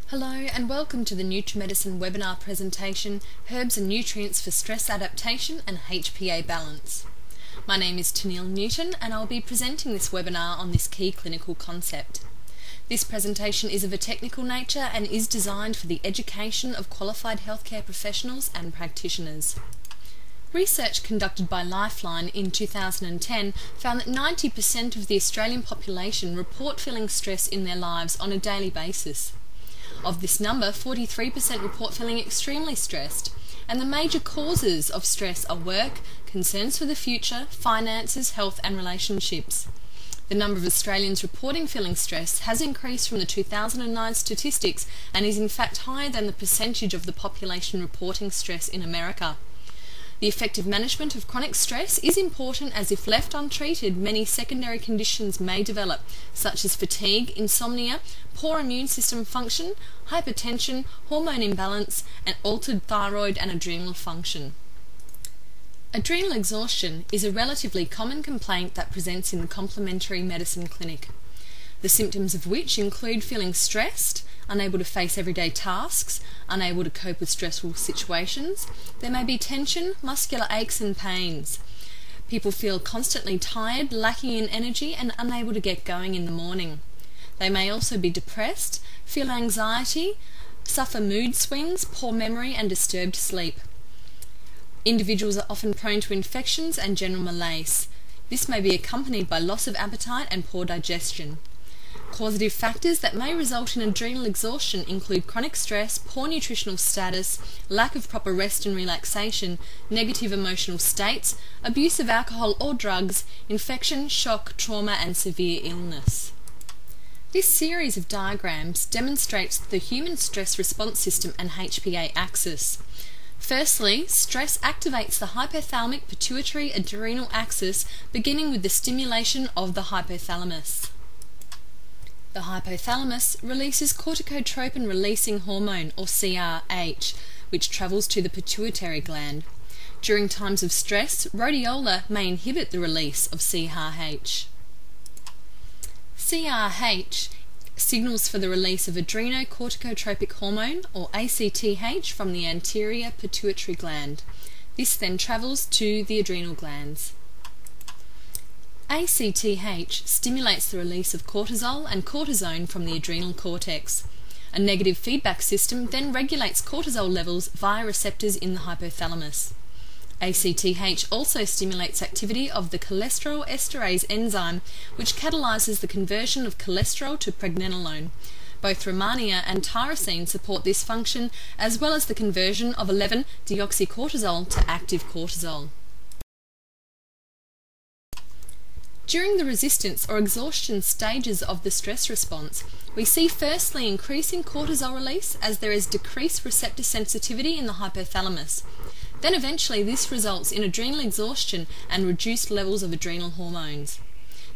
Hello and welcome to the NutriMedicine webinar presentation, Herbs and Nutrients for Stress Adaptation and HPA Balance. My name is Tennille Newton and I'll be presenting this webinar on this key clinical concept. This presentation is of a technical nature and is designed for the education of qualified healthcare professionals and practitioners. Research conducted by Lifeline in 2010 found that 90% of the Australian population report feeling stress in their lives on a daily basis. Of this number, 43% report feeling extremely stressed, and the major causes of stress are work, concerns for the future, finances, health and relationships. The number of Australians reporting feeling stress has increased from the 2009 statistics and is in fact higher than the percentage of the population reporting stress in America. The effective management of chronic stress is important as if left untreated, many secondary conditions may develop, such as fatigue, insomnia, poor immune system function, hypertension, hormone imbalance, and altered thyroid and adrenal function. Adrenal exhaustion is a relatively common complaint that presents in the complementary medicine clinic, the symptoms of which include feeling stressed, unable to face everyday tasks, unable to cope with stressful situations. There may be tension, muscular aches and pains. People feel constantly tired, lacking in energy and unable to get going in the morning. They may also be depressed, feel anxiety, suffer mood swings, poor memory and disturbed sleep. Individuals are often prone to infections and general malaise. This may be accompanied by loss of appetite and poor digestion. Causative factors that may result in adrenal exhaustion include chronic stress, poor nutritional status, lack of proper rest and relaxation, negative emotional states, abuse of alcohol or drugs, infection, shock, trauma and severe illness. This series of diagrams demonstrates the human stress response system and HPA axis. Firstly, stress activates the hypothalamic pituitary adrenal axis, beginning with the stimulation of the hypothalamus. The hypothalamus releases corticotropin-releasing hormone, or CRH, which travels to the pituitary gland. During times of stress, rhodiola may inhibit the release of CRH. CRH signals for the release of adrenocorticotropic hormone, or ACTH, from the anterior pituitary gland. This then travels to the adrenal glands. ACTH stimulates the release of cortisol and cortisone from the adrenal cortex. A negative feedback system then regulates cortisol levels via receptors in the hypothalamus. ACTH also stimulates activity of the cholesterol esterase enzyme, which catalyzes the conversion of cholesterol to pregnenolone. Both Rehmannia and tyrosine support this function, as well as the conversion of 11-deoxycortisol to active cortisol. During the resistance or exhaustion stages of the stress response, we see firstly increasing cortisol release as there is decreased receptor sensitivity in the hypothalamus. Then eventually this results in adrenal exhaustion and reduced levels of adrenal hormones.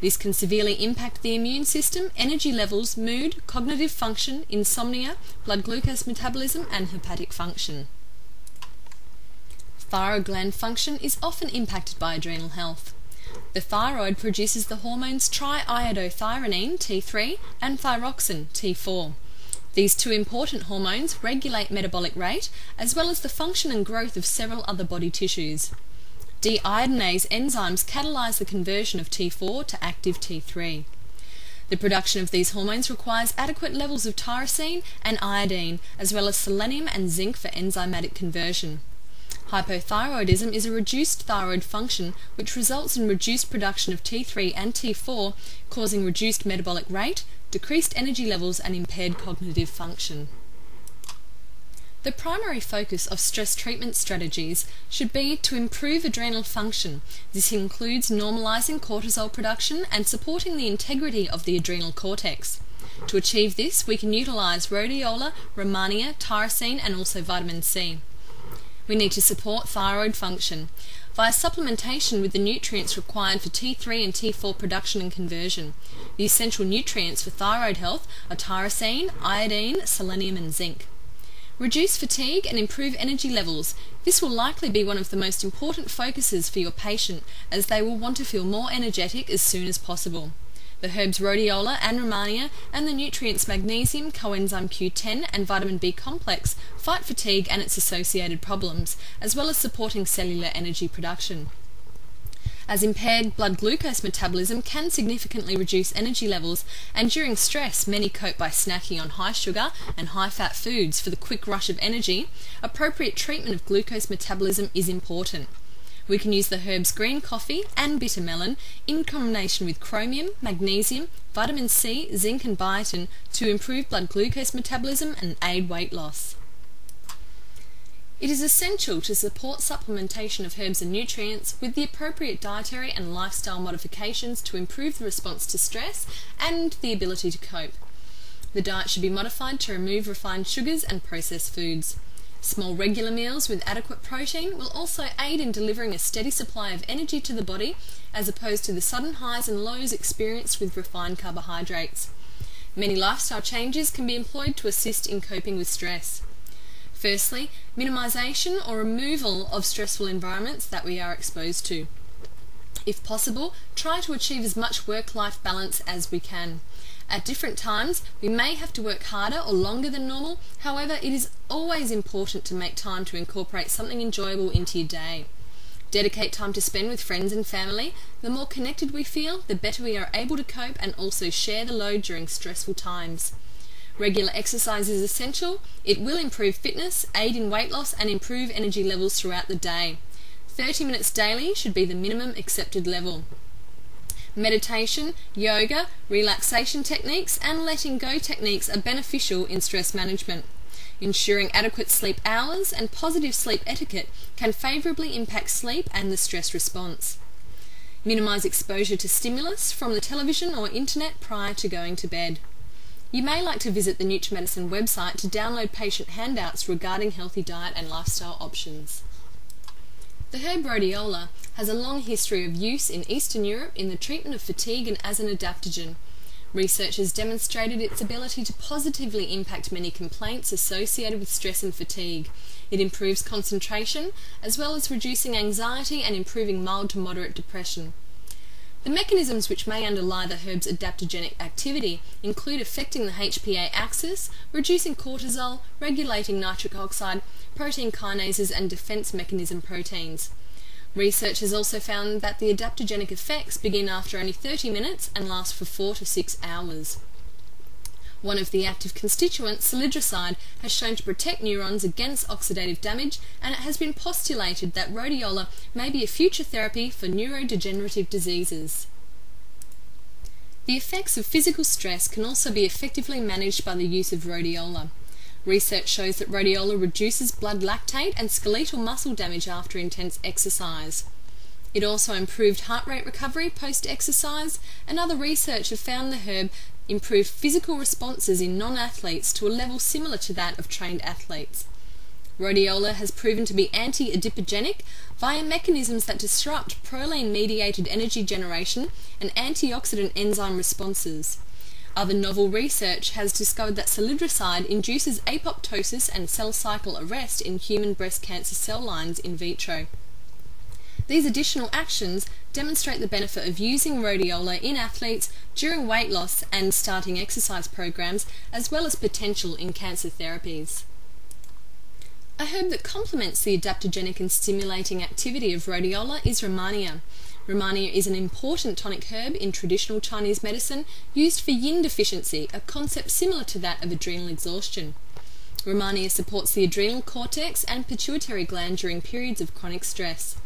This can severely impact the immune system, energy levels, mood, cognitive function, insomnia, blood glucose metabolism and hepatic function. Thyroid gland function is often impacted by adrenal health. The thyroid produces the hormones triiodothyronine, T3, and thyroxine, T4. These two important hormones regulate metabolic rate, as well as the function and growth of several other body tissues. Deiodinase enzymes catalyze the conversion of T4 to active T3. The production of these hormones requires adequate levels of tyrosine and iodine, as well as selenium and zinc for enzymatic conversion. Hypothyroidism is a reduced thyroid function which results in reduced production of T3 and T4, causing reduced metabolic rate, decreased energy levels and impaired cognitive function. The primary focus of stress treatment strategies should be to improve adrenal function. This includes normalizing cortisol production and supporting the integrity of the adrenal cortex. To achieve this, we can utilize rhodiola, Rehmannia, tyrosine and also vitamin C. We need to support thyroid function via supplementation with the nutrients required for T3 and T4 production and conversion. The essential nutrients for thyroid health are tyrosine, iodine, selenium and zinc. Reduce fatigue and improve energy levels. This will likely be one of the most important focuses for your patient, as they will want to feel more energetic as soon as possible. The herbs rhodiola and rhamania and the nutrients magnesium, coenzyme Q10 and vitamin B complex fight fatigue and its associated problems, as well as supporting cellular energy production. As impaired blood glucose metabolism can significantly reduce energy levels, and during stress many cope by snacking on high sugar and high fat foods for the quick rush of energy, appropriate treatment of glucose metabolism is important. We can use the herbs green coffee and bitter melon in combination with chromium, magnesium, vitamin C, zinc and biotin to improve blood glucose metabolism and aid weight loss. It is essential to support supplementation of herbs and nutrients with the appropriate dietary and lifestyle modifications to improve the response to stress and the ability to cope. The diet should be modified to remove refined sugars and processed foods. Small regular meals with adequate protein will also aid in delivering a steady supply of energy to the body, as opposed to the sudden highs and lows experienced with refined carbohydrates. Many lifestyle changes can be employed to assist in coping with stress. Firstly, minimisation or removal of stressful environments that we are exposed to. If possible, try to achieve as much work-life balance as we can. At different times, we may have to work harder or longer than normal. However, it is always important to make time to incorporate something enjoyable into your day. Dedicate time to spend with friends and family. The more connected we feel, the better we are able to cope and also share the load during stressful times. Regular exercise is essential. It will improve fitness, aid in weight loss and improve energy levels throughout the day. 30 minutes daily should be the minimum accepted level. Meditation, yoga, relaxation techniques and letting go techniques are beneficial in stress management. Ensuring adequate sleep hours and positive sleep etiquette can favourably impact sleep and the stress response. Minimise exposure to stimulus from the television or internet prior to going to bed. You may like to visit the NutriMedicine website to download patient handouts regarding healthy diet and lifestyle options. The herb rhodiola has a long history of use in Eastern Europe in the treatment of fatigue and as an adaptogen. Research has demonstrated its ability to positively impact many complaints associated with stress and fatigue. It improves concentration, as well as reducing anxiety and improving mild to moderate depression. The mechanisms which may underlie the herb's adaptogenic activity include affecting the HPA axis, reducing cortisol, regulating nitric oxide, protein kinases and defense mechanism proteins. Research has also found that the adaptogenic effects begin after only 30 minutes and last for 4 to 6 hours. One of the active constituents, salidroside, has shown to protect neurons against oxidative damage, and it has been postulated that rhodiola may be a future therapy for neurodegenerative diseases. The effects of physical stress can also be effectively managed by the use of rhodiola. Research shows that rhodiola reduces blood lactate and skeletal muscle damage after intense exercise. It also improved heart rate recovery post-exercise, and other research have found the herb improved physical responses in non-athletes to a level similar to that of trained athletes. Rhodiola has proven to be anti-adipogenic via mechanisms that disrupt proline-mediated energy generation and antioxidant enzyme responses. Other novel research has discovered that salidroside induces apoptosis and cell cycle arrest in human breast cancer cell lines in vitro. These additional actions demonstrate the benefit of using rhodiola in athletes during weight loss and starting exercise programs, as well as potential in cancer therapies. A herb that complements the adaptogenic and stimulating activity of rhodiola is rhamania. Rhamania is an important tonic herb in traditional Chinese medicine used for yin deficiency, a concept similar to that of adrenal exhaustion. Rhamania supports the adrenal cortex and pituitary gland during periods of chronic stress.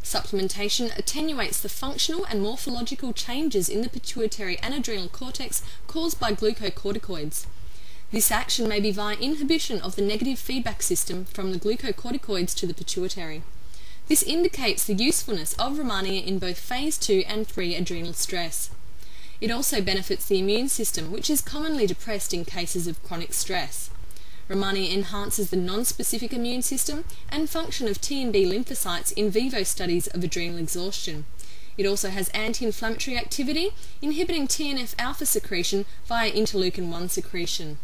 Supplementation attenuates the functional and morphological changes in the pituitary and adrenal cortex caused by glucocorticoids. This action may be via inhibition of the negative feedback system from the glucocorticoids to the pituitary. This indicates the usefulness of rhamania in both phase 2 and 3 adrenal stress. It also benefits the immune system, which is commonly depressed in cases of chronic stress. Rhamania enhances the non-specific immune system and function of T and B lymphocytes in vivo studies of adrenal exhaustion. It also has anti-inflammatory activity, inhibiting TNF-alpha secretion via interleukin-1 secretion.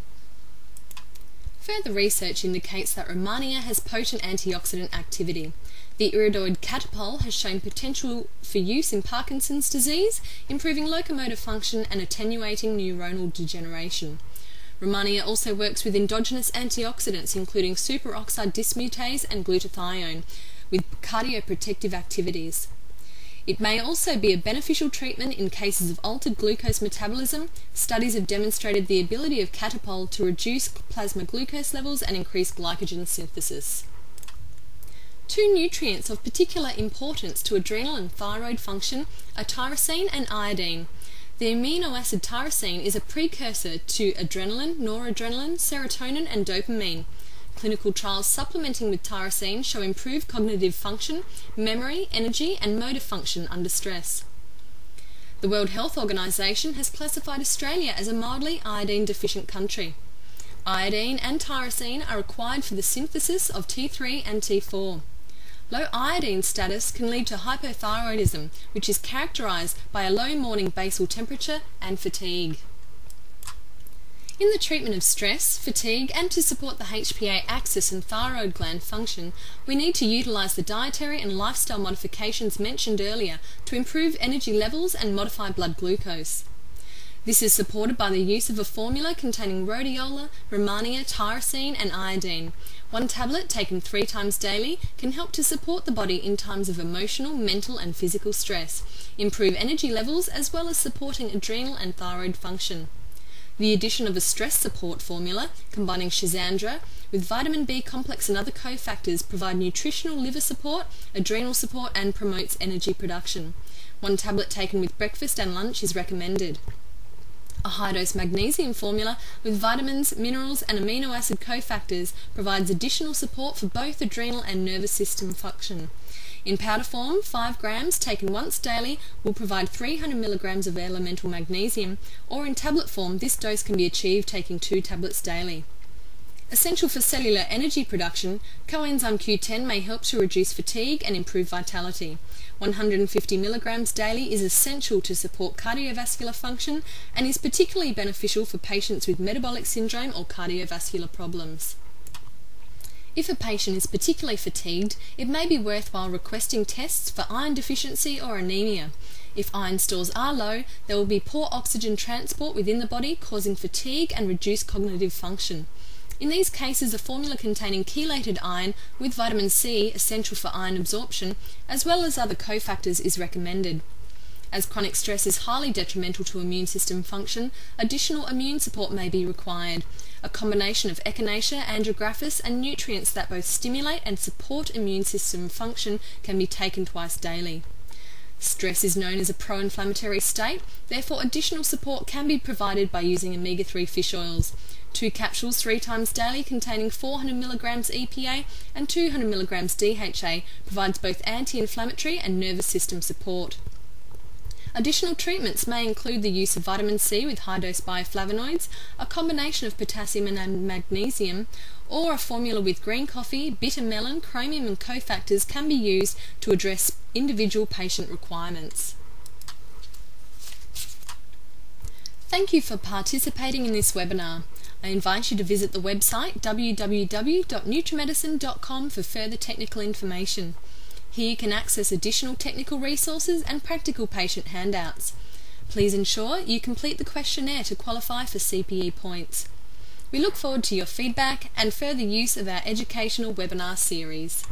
Further research indicates that Romania has potent antioxidant activity. The iridoid catapole has shown potential for use in Parkinson's disease, improving locomotor function and attenuating neuronal degeneration. Romania also works with endogenous antioxidants including superoxide dismutase and glutathione, with cardioprotective activities. It may also be a beneficial treatment in cases of altered glucose metabolism. Studies have demonstrated the ability of catapole to reduce plasma glucose levels and increase glycogen synthesis. Two nutrients of particular importance to adrenal and thyroid function are tyrosine and iodine. The amino acid tyrosine is a precursor to adrenaline, noradrenaline, serotonin and dopamine. Clinical trials supplementing with tyrosine show improved cognitive function, memory, energy and motor function under stress. The World Health Organization has classified Australia as a mildly iodine-deficient country. Iodine and tyrosine are required for the synthesis of T3 and T4. Low iodine status can lead to hypothyroidism, which is characterized by a low morning basal temperature and fatigue. In the treatment of stress, fatigue, and to support the HPA axis and thyroid gland function, we need to utilize the dietary and lifestyle modifications mentioned earlier to improve energy levels and modify blood glucose. This is supported by the use of a formula containing rhodiola, rehmannia, tyrosine and iodine. One tablet taken 3 times daily can help to support the body in times of emotional, mental and physical stress, improve energy levels as well as supporting adrenal and thyroid function. The addition of a stress support formula, combining schizandra with vitamin B complex and other cofactors, provide nutritional liver support, adrenal support and promotes energy production. One tablet taken with breakfast and lunch is recommended. A high-dose magnesium formula with vitamins, minerals and amino acid cofactors provides additional support for both adrenal and nervous system function. In powder form, 5 grams taken once daily will provide 300 milligrams of elemental magnesium, or in tablet form this dose can be achieved taking 2 tablets daily. Essential for cellular energy production, coenzyme Q10 may help to reduce fatigue and improve vitality. 150 milligrams daily is essential to support cardiovascular function and is particularly beneficial for patients with metabolic syndrome or cardiovascular problems. If a patient is particularly fatigued, it may be worthwhile requesting tests for iron deficiency or anemia. If iron stores are low, there will be poor oxygen transport within the body, causing fatigue and reduced cognitive function. In these cases, a formula containing chelated iron with vitamin C, essential for iron absorption, as well as other cofactors is recommended. As chronic stress is highly detrimental to immune system function, additional immune support may be required. A combination of echinacea, andrographis and nutrients that both stimulate and support immune system function can be taken twice daily. Stress is known as a pro-inflammatory state, therefore additional support can be provided by using omega-3 fish oils. 2 capsules 3 times daily containing 400 milligrams EPA and 200 milligrams DHA provides both anti-inflammatory and nervous system support. Additional treatments may include the use of vitamin C with high-dose bioflavonoids, a combination of potassium and magnesium, or a formula with green coffee, bitter melon, chromium and cofactors can be used to address individual patient requirements. Thank you for participating in this webinar. I invite you to visit the website www.nutrimedicine.com for further technical information. Here you can access additional technical resources and practical patient handouts. Please ensure you complete the questionnaire to qualify for CPE points. We look forward to your feedback and further use of our educational webinar series.